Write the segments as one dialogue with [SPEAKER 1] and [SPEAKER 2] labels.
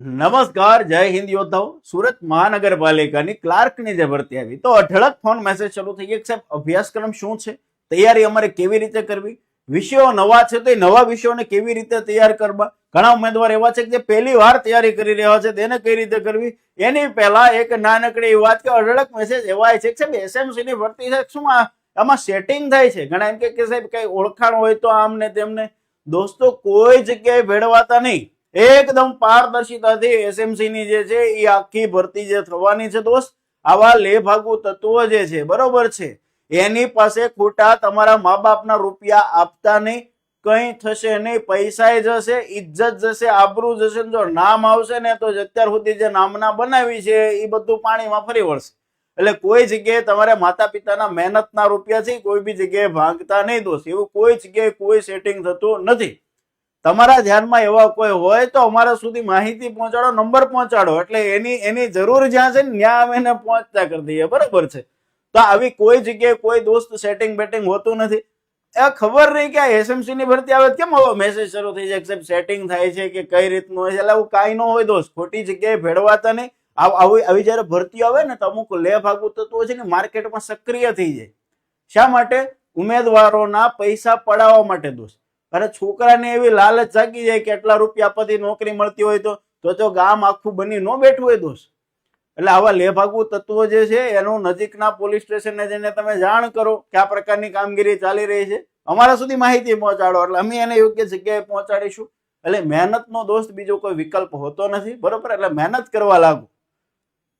[SPEAKER 1] નમસ્કાર, જય હિન્દ યોદ્ધાઓ. સુરત મહાનગરપાલિકાની ક્લાર્કની જે ભરતી આવી તો અઢળક ફોન મેસેજ શરૂ થઈ ગયા કે સાહેબ અભ્યાસક્રમ શું છે, તૈયારી અમારે કેવી રીતે કરવી, વિષયો નવા છે તો એ નવા વિષયોને કેવી રીતે તૈયાર કરવા. ઘણા ઉમેદવાર એવા છે કે જે પહેલી વાર તૈયારી કરી રહ્યા છે, તેને કઈ રીતે કરવી. એની પહેલા એક નાનકડી વાત કે અઢળક મેસેજ એવા છે કે સાહેબ એસએમસી ની ભરતી છે, શું આમાં સેટિંગ થાય છે. ઘણા એમ કે સાહેબ કઈ ઓળખાણ હોય તો આમને તેમને. દોસ્તો, કોઈ જગ્યાએ ભેળવાતા નહીં. એકદમ પારદર્શિતાથી એસએમસી ની જે છે એ આખી ભરતી જે થવાની છે દોસ્ત, આવા લેભાગુ તત્વો જે છે બરોબર છે, એની પાસે ખોટા તમારા મા બાપના રૂપિયા આપતા નહીં. કઈ થશે નહીં, પૈસા જશે, ઇજ્જત જશે, આબરૂ જશે. જો નામ આવશે ને તો અત્યાર સુધી જે નામના બનાવી છે એ બધું પાણીમાં ફરી વળશે. એટલે કોઈ જગ્યાએ તમારે માતા પિતાના મહેનતના રૂપિયા છે કોઈ બી જગ્યાએ ભાંગતા નહીં દોસ્ત. એવું કોઈ જગ્યાએ કોઈ સેટિંગ થતું નથી. તમારા ધ્યાનમાં એવા કોઈ હોય તો અમારા સુધી માહિતી પહોંચાડો, નંબર પહોંચાડો, એટલે એની જરૂર જ્યાં છે ને ત્યાં અમે એને પહોંચતા કરી દઈએ. બરોબર છે. તો આવી કોઈ જગ્યાએ કોઈ દોસ્ત સેટિંગ બેટિંગ હોતું નથી. એ ખબર નહીં કે એસએમસી ની ભરતી આવે કેમ આવો મેસેજ શરૂ થઈ જાય સાહેબ સેટિંગ થાય છે કે કઈ રીતનું હોય છે. એટલે આવું કાંઈ ન હોય દોસ્ત. ખોટી જગ્યાએ ભેળવાતા નહીં. આવી જયારે ભરતી આવે ને તો અમુક લેભાગુ તત્વો છે ને માર્કેટમાં સક્રિય થઈ જાય. શા માટે? ઉમેદવારોના પૈસા પડાવવા માટે દોસ્ત. અરે છોકરાને એવી લાલચ જાગી જાય કે એટલા રૂપિયા આપવાથી નોકરી મળતી હોય તો ગામ આખું બની ન બેઠું હોય દોસ્ત. એટલે આવા લેભાગુ તત્વો જે છે એનું નજીકના પોલીસ સ્ટેશનને જઈને તમે જાણ કરો કે આ પ્રકારની કામગીરી ચાલી રહી છે, અમારા સુધી માહિતી પહોંચાડો, એટલે અમે એને યોગ્ય જગ્યાએ પહોંચાડીશું. એટલે મહેનતનો દોસ્ત બીજો કોઈ વિકલ્પ હોતો નથી. બરોબર. એટલે મહેનત કરવા લાગુ.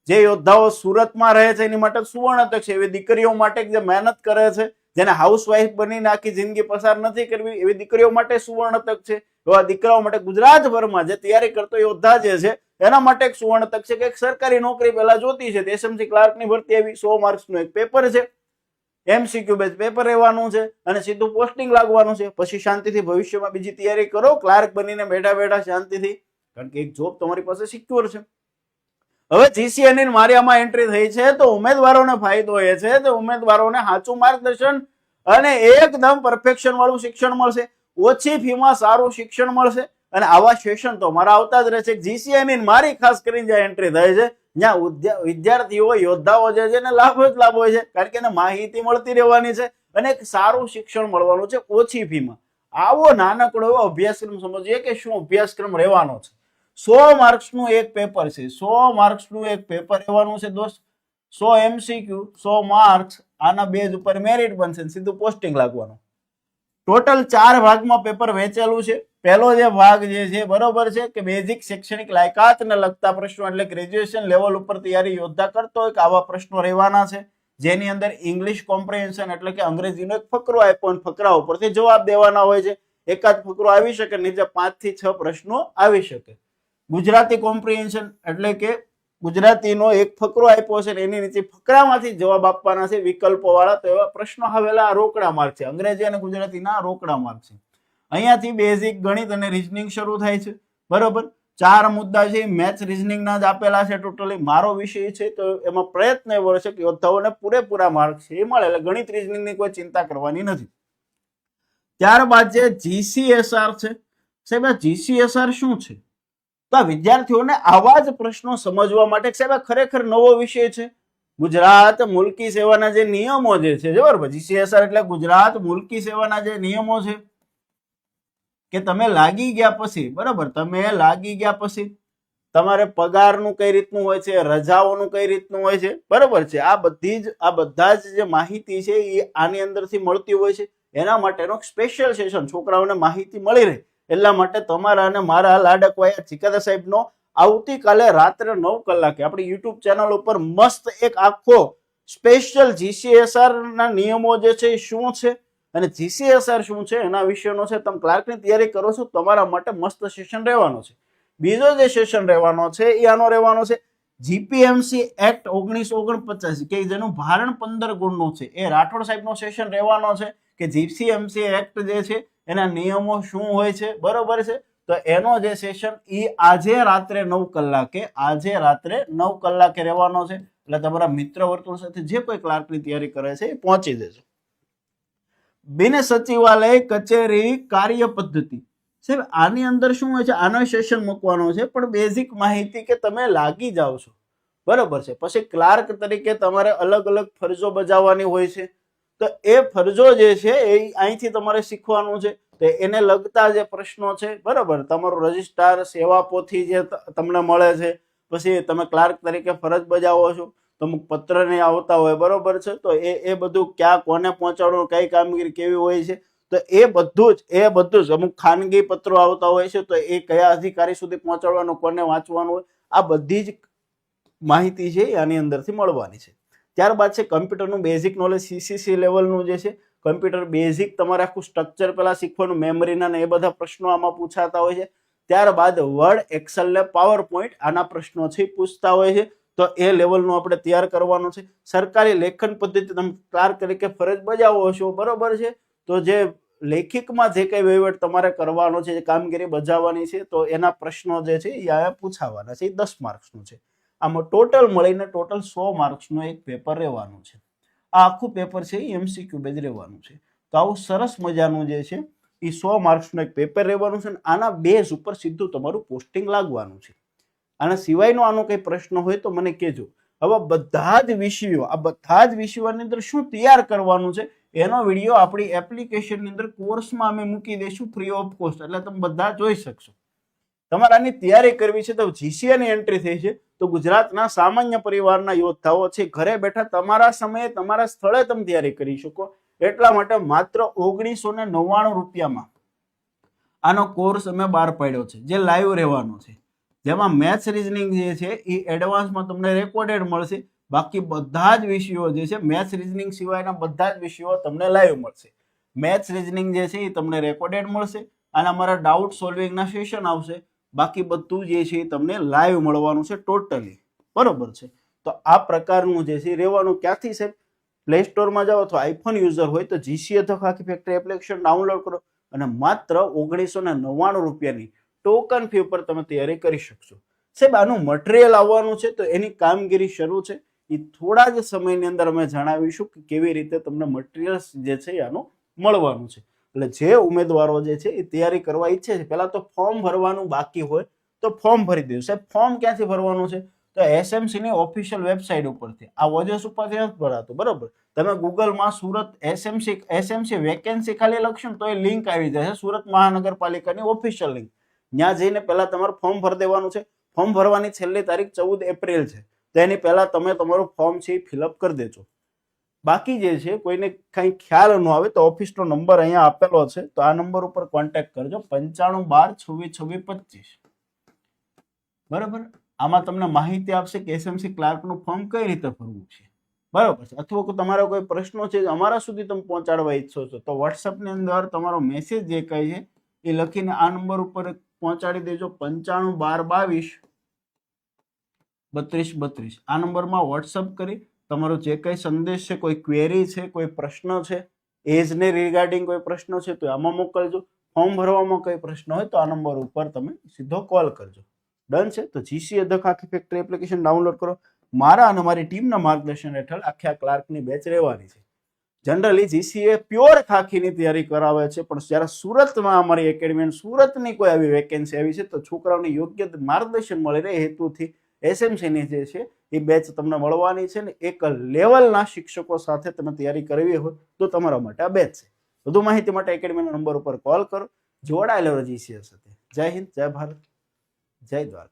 [SPEAKER 1] જે યોદ્ધાઓ સુરતમાં રહે છે એની માટે સુવર્ણ તક છે. એવી દીકરીઓ માટે જે મહેનત કરે છે, જેને હાઉસવાઇફ બનીને આખી જિંદગી પસાર નથી કરવી, એવી દીકરીઓ માટે સુવર્ણ તક છે. એવા દીકરાઓ માટે ગુજરાતભરમાં જે તૈયારી કરતો યોદ્ધા જે છે એના માટે એક સુવર્ણ તક છે કે એક સરકારી નોકરી પહેલા જોતી છે. એસએમસી ક્લાર્કની ભરતી આવી 100 માર્ક્સનું એક પેપર છે, એમસીક્યુ બેઝ પેપર રહેવાનું છે અને સીધું પોસ્ટિંગ લાગવાનું છે. પછી શાંતિથી ભવિષ્યમાં બીજી તૈયારી કરો, ક્લાર્ક બનીને બેઠા બેઠા શાંતિથી, કારણ કે એક જોબ તમારી પાસે સિક્યોર છે. હવે જીસીએની મારી આમાં એન્ટ્રી થઈ છે તો ઉમેદવારોને ફાયદો એ છે તો ઉમેદવારોને સાચું માર્ગદર્શન અને એકદમ પરફેક્શન વાળું શિક્ષણ મળશે. ઓછી ફીમાં સારું શિક્ષણ મળશે. અને આવા સેશન તો મારા આવતા જ રહે છે. જીસીએની મારી ખાસ કરીને જ્યાં એન્ટ્રી થાય છે જ્યાં વિદ્યાર્થીઓ યોદ્ધાઓ જે છે એને લાભ જ લાભ હોય છે, કારણ કે એને માહિતી મળતી રહેવાની છે અને એક સારું શિક્ષણ મળવાનું છે ઓછી ફીમાં. આવો નાનકડો એવો અભ્યાસક્રમ સમજીએ કે શું અભ્યાસક્રમ રહેવાનો છે. 100 માર્ક્સનું એક પેપર છે. 100 માર્ક્સનું એક પેપર રહેવાનું છે દોસ્ત. 100 એમસીક્યુ, 100 માર્ક્સ, આના બેઝ ઉપર મેરિટ બનશે, સીધું પોસ્ટિંગ લાગવાનું. ટોટલ 4 ભાગમાં પેપર વહેંચેલું છે. પહેલો જે ભાગ જે છે બરોબર છે કે બેઝિક શૈક્ષણિક લાયકાતને લગતા પ્રશ્નો, એટલે ગ્રેજ્યુએશન લેવલ ઉપર તૈયારી યોદ્ધા કરતો હોય કે આવા પ્રશ્નો રહેવાના છે, જેની અંદર ઇંગ્લિશ કોમ્પ્રિહેન્શન એટલે કે અંગ્રેજીનો એક ફકરો આપ્યો અને ફકરા ઉપરથી જવાબ દેવાના હોય છે. એકાદ ફકરો આવી શકે, નીચે 5 થી 6 પ્રશ્નો આવી શકે. ગુજરાતી કોમ્પ્રિહેન્શન એટલે કે ગુજરાતીનો એક ફકરો આપ્યો છે એની નીચે ફકરામાંથી જવાબ આપવાના છે વિકલ્પો વાળા. તો એવા પ્રશ્નો આવેલા રોકડા માર્ક છે. અંગ્રેજી અને ગુજરાતીના રોકડા માર્ક છે. અહીંયાથી બેઝિક ગણિત અને રીઝનિંગ શરૂ થાય છે. બરોબર. 4 મુદ્દા છે મેથ્સ રીઝનિંગના જ આપેલા છે. ટોટલી મારો વિષય છે તો એમાં પ્રયત્ન એવો છે કે યોદ્ધાઓને પૂરેપૂરા માર્ક છે એ મળે. એટલે ગણિત રીઝનિંગની કોઈ ચિંતા કરવાની નથી. ત્યારબાદ જે જીસીએસઆર છે, સાહેબ આ જીસીએસઆર શું છે? તો આ વિદ્યાર્થીઓને આવા જ પ્રશ્નો સમજવા માટે સાહેબ ખરેખર નવો વિષય છે. ગુજરાત મુલકી સેવાના જે નિયમો જે છે બરાબર, જીસીએસઆર એટલે ગુજરાત મુલકી સેવાના જે નિયમો છે કે તમે લાગી ગયા પછી, બરાબર, તમે લાગી ગયા પછી તમારે પગારનું કઈ રીતનું હોય છે, રજાઓનું કઈ રીતનું હોય છે, બરાબર છે. આ બધા જ જે માહિતી છે એ આની અંદરથી મળતી હોય છે. એના માટેનો સ્પેશિયલ સેશન છોકરાઓને માહિતી મળી રહે એટલા માટે તમારા અને મારા લાડકવાયા ચિકાદા સાહેબનો આવતીકાલે રાત્રે 9 કલાકે આપણી યુટ્યુબ ચેનલ ઉપર મસ્ત એક આખો સ્પેશિયલ જીસીએસઆર ના નિયમો જે છે શું છે અને જીસીએસઆર શું છે એના વિશેનો છે. તમે ક્લાર્કની તૈયારી કરો છો તમારા માટે મસ્ત સેશન રહેવાનો છે. બીજો જે સેશન રહેવાનો છે એ આનો રહેવાનો છે જીપીએમસી એક્ટ 1949 કે જેનું ભારણ 15 ગુણનું છે. એ રાઠોડ સાહેબનો સેશન રહેવાનો છે કે જીપીએમસી એક્ટ જે છે એના નિયમો શું હોય છે, બરોબર છે. તો એનો જે સેશન આજે રાત્રે 9 કલાકે રહેવાનો છે. એટલે તમારા મિત્ર વર્તુળ સાથે જે કોઈ ક્લાર્કની તૈયારી કરે છે એ પહોંચી જશે. બિન સચિવાલય કચેરી કાર્ય પદ્ધતિ સાહેબ આની અંદર શું હોય છે, આનો સેશન મૂકવાનો છે, પણ બેઝિક માહિતી કે તમે લાગી જાઓ છો, બરોબર છે. પછી ક્લાર્ક તરીકે તમારે અલગ અલગ ફરજો બજાવવાની હોય છે, તો એ ફરજો જે છે એ અહીંથી તમારે શીખવાનું છે. તો એને લગતા જે પ્રશ્નો છે, બરોબર, તમારું રજિસ્ટ્રાર સેવા પોથી જે તમને મળે છે, પછી તમે ક્લાર્ક તરીકે ફરજ બજાવો છો, તો અમુક પત્ર નહીં આવતા હોય, બરોબર છે, તો એ બધું ક્યાં કોને પહોંચાડવું, કઈ કામગીરી કેવી હોય છે, તો એ બધું જ અમુક ખાનગી પત્રો આવતા હોય છે, તો એ કયા અધિકારી સુધી પહોંચાડવાનું, કોને વાંચવાનું હોય, આ બધી જ માહિતી છે એ આની અંદરથી મળવાની છે. ત્યારબાદ છે કમ્પ્યુટરનું બેઝિક નોલેજ, સીસીસી લેવલનું જે છે કમ્પ્યુટર બેઝિક તમારે આખું સ્ટ્રક્ચર પેલા શીખવાનું, મેમરીના ને એ બધા પ્રશ્નો આમાં પૂછાતા હોય છે. ત્યારબાદ વર્ડ, એક્સેલ ને પાવર પોઈન્ટ આના પ્રશ્નો છે પૂછતા હોય છે, તો એ લેવલનું આપણે તૈયાર કરવાનું છે. સરકારી લેખન પદ્ધતિ તમે ક્લાર્ક તરીકે ફરજ બજાવો છો, બરોબર છે, તો જે લેખિતમાં જે કઈ વહીવટ તમારે કરવાનો છે, જે કામગીરી બજાવવાની છે, તો એના પ્રશ્નો જે છે એ આ પૂછાવાના છે. એ 10 માર્ક્સનું છે. આમાં ટોટલ મળીને ટોટલ 100 માર્ક્સનું એક પેપર રહેવાનું છે. આ આખું પેપર છે એ એમસીક્યુ બેઝ રહેવાનું છે. તો આવું સરસ મજાનું જે છે એ 100 માર્ક્સનું એક પેપર રહેવાનું છે, અને આના બેઝ ઉપર સીધું તમારું પોસ્ટિંગ લાગવાનું છે. આના સિવાયનો આનો કઈ પ્રશ્ન હોય તો મને કહેજો. હવે બધા જ વિષયોની અંદર શું તૈયાર કરવાનું છે એનો વિડીયો આપણી એપ્લિકેશનની અંદર કોર્સમાં અમે મૂકી દઈશું ફ્રી ઓફ કોસ્ટ, એટલે તમે બધા જોઈ શકશો. તમારે આની તૈયારી કરવી છે તો જીસીએની એન્ટ્રી થઈ છે, તો ગુજરાતના સામાન્ય પરિવારના યોદ્ધાઓ છે, ઘરે બેઠા તમારા સમયે તમારા સ્થળે તમે તૈયારી કરી શકો. એટલા માટે માત્ર 1999 રૂપિયામાં આનો કોર્સ અમે બહાર પાડ્યો છે, જે લાઈવ રહેવાનો છે, જેમાં મેથ્સ રીઝનિંગ જે છે એ એડવાન્સમાં તમને રેકોર્ડેડ મળશે. બાકી બધા જ વિષયો જે છે, મેથ્સ રીઝનિંગ સિવાયના બધા જ વિષયો તમને લાઈવ મળશે. મેથ્સ રીઝનિંગ જે છે એ તમને રેકોર્ડેડ મળશે, અને અમારા ડાઉટ સોલ્વિંગના સેશન આવશે. બાકી બધું જે છે એ તમને લાઈવ મળવાનું છે ટોટલી, બરોબર છે. તો આ પ્રકારનું જે છે રહેવાનું. ક્યાંથી છે? પ્લે સ્ટોરમાં જાઓ, અથવા આઈફોન યુઝર હોય તો જીસીએ આખી ફેક્ટરી એપ્લિકેશન ડાઉનલોડ કરો, અને માત્ર 1999 રૂપિયાની ટોકન ફી ઉપર તમે તૈયારી કરી શકશો. સાહેબ આનું મટીરિયલ આવવાનું છે, તો એની કામગીરી શરૂ છે. એ થોડા જ સમયની અંદર અમે જણાવીશું કે કેવી રીતે તમને મટીરિયલ જે છે આનું મળવાનું છે. એટલે જે ઉમેદવારો જે છે એ તૈયારી કરવા ઈચ્છે છે, પહેલા તો ફોર્મ ભરવાનું બાકી હોય તો ફોર્મ ભરી દેવું. સાહેબ ફોર્મ ક્યાંથી ભરવાનું છે? તો એસએમસી ની ઓફિશિયલ વેબસાઇટ ઉપરથી. આ વોજસ ઉપરથી નથી ભરાતું, બરોબર. તમે ગૂગલમાં સુરત એસએમસી વેકેન્સી ખાલી લખશો ને તો એ લિંક આવી જશે, સુરત મહાનગરપાલિકાની ઓફિશિયલ લિંક. ત્યાં જઈને પહેલા તમારે ફોર્મ ભરી દેવાનું છે. ફોર્મ ભરવાની છેલ્લી તારીખ 14 એપ્રિલ છે, તો એની પહેલા તમે તમારું ફોર્મ છે એ ફિલઅપ કરી દેજો. બાકી જે છે કોઈને કઈ ખ્યાલ ન આવે તો ઓફિસનો નંબર અહીંયા આપેલો છે, તો આ નંબર ઉપર કોન્ટેક્ટ કરજો, 9512262625. બરાબર. આમાં તમને માહિતી આપશે કે એસએમસી ક્લાર્કનું ફોર્મ કઈ રીતે ભરવું છે, બરાબર છે. અથવા તમારા કોઈ પ્રશ્નો છે અમારા સુધી તમે પહોંચાડવા ઈચ્છો છો, તો વોટ્સઅપની અંદર તમારો મેસેજ જે કઈ છે એ લખીને આ નંબર ઉપર પહોંચાડી દેજો, 9512223232. આ નંબરમાં વોટ્સઅપ કરી તમારો જે કઈ સંદેશ છે, કોઈ ક્વેરી છે, કોઈ પ્રશ્ન છે, એજને રિગાર્ડિંગ કોઈ પ્રશ્ન છે તો આમાં મોકલજો. ફોર્મ ભરવામાં કોઈ પ્રશ્ન હોય તો આ નંબર ઉપર તમે સીધો કોલ કરજો. ડન છે. તો જીસીએ આખી ફેક્ટરી એપ્લિકેશન ડાઉનલોડ કરો. મારા અને મારી ટીમના માર્ગદર્શન હેઠળ આખી આ ક્લાર્કની બેચ રહેવાની છે. જનરલી જીસીએ પ્યોર ખાખીની તૈયારી કરાવે છે, પણ જ્યારે સુરતમાં અમારી એકેડમી, સુરતની કોઈ આવી વેકેન્સી આવી છે તો છોકરાઓને યોગ્ય માર્ગદર્શન મળી રહે હેતુથી એસએમસીની જે છે એ બેચ તમને મળવાની છે, ને એક લેવલના શિક્ષકો સાથે તમે તૈયારી કરવી હોય તો તમારા માટે આ બેચ છે. વધુ માહિતી માટે એકેડમીના નંબર ઉપર કોલ કરો. જોડાયેલો જીસીએ સાથે. જય હિન્દ, જય ભારત, જય દ્વારકા.